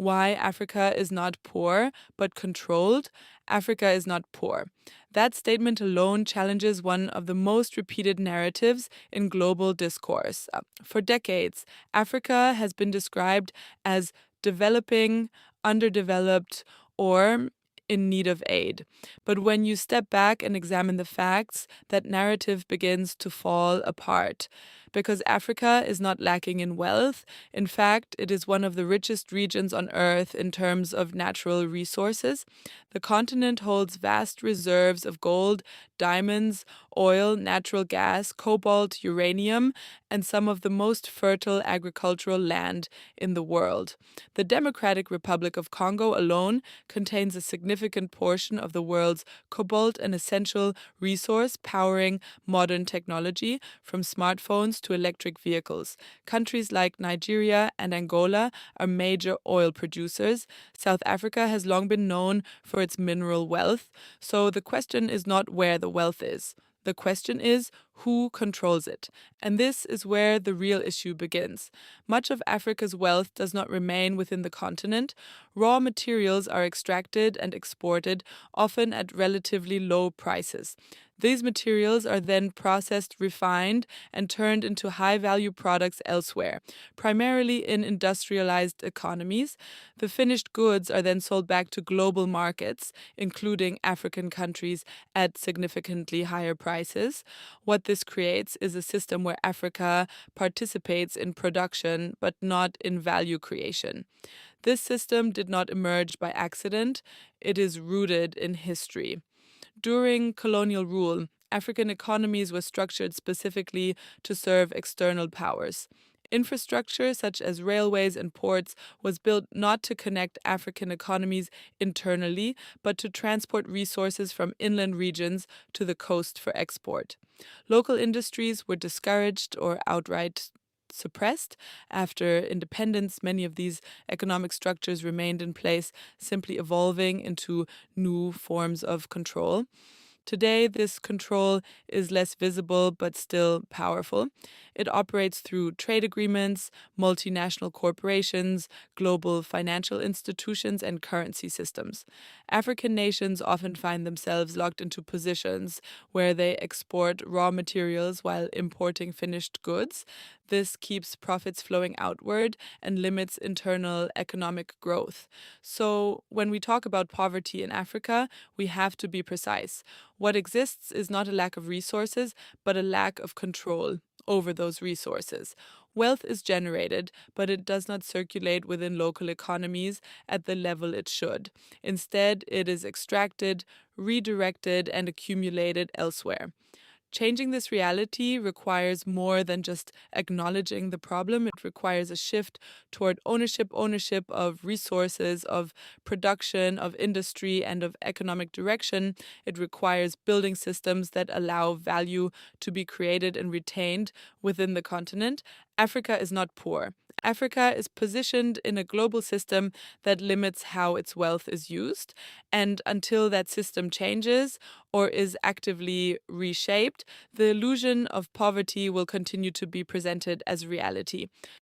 Why Africa is not poor, but controlled. Africa is not poor. That statement alone challenges one of the most repeated narratives in global discourse. For decades, Africa has been described as developing, underdeveloped, or in need of aid. But when you step back and examine the facts, that narrative begins to fall apart. Because Africa is not lacking in wealth. In fact, it is one of the richest regions on Earth in terms of natural resources. The continent holds vast reserves of gold, diamonds, oil, natural gas, cobalt, uranium, and some of the most fertile agricultural land in the world. The Democratic Republic of Congo alone contains a significant portion of the world's cobalt, an essential resource powering modern technology, from smartphones to electric vehicles. Countries like Nigeria and Angola are major oil producers. South Africa has long been known for its mineral wealth. So the question is not where the wealth is. The question is who controls it. And this is where the real issue begins. Much of Africa's wealth does not remain within the continent. Raw materials are extracted and exported, often at relatively low prices. These materials are then processed, refined, and turned into high value products elsewhere, primarily in industrialized economies. The finished goods are then sold back to global markets, including African countries, at significantly higher prices. What this creates is a system where Africa participates in production but not in value creation. This system did not emerge by accident, it is rooted in history. During colonial rule, African economies were structured specifically to serve external powers. Infrastructure such as railways and ports was built not to connect African economies internally, but to transport resources from inland regions to the coast for export. Local industries were discouraged or outright suppressed. After independence, many of these economic structures remained in place, simply evolving into new forms of control. Today, this control is less visible but still powerful. It operates through trade agreements, multinational corporations, global financial institutions, and currency systems. African nations often find themselves locked into positions where they export raw materials while importing finished goods. This keeps profits flowing outward and limits internal economic growth. So, when we talk about poverty in Africa, we have to be precise. What exists is not a lack of resources, but a lack of control over those resources. Wealth is generated, but it does not circulate within local economies at the level it should. Instead, it is extracted, redirected, and accumulated elsewhere. Changing this reality requires more than just acknowledging the problem. It requires a shift toward ownership of resources, of production, of industry, and of economic direction. It requires building systems that allow value to be created and retained within the continent. Africa is not poor. Africa is positioned in a global system that limits how its wealth is used. And until that system changes or is actively reshaped, the illusion of poverty will continue to be presented as reality.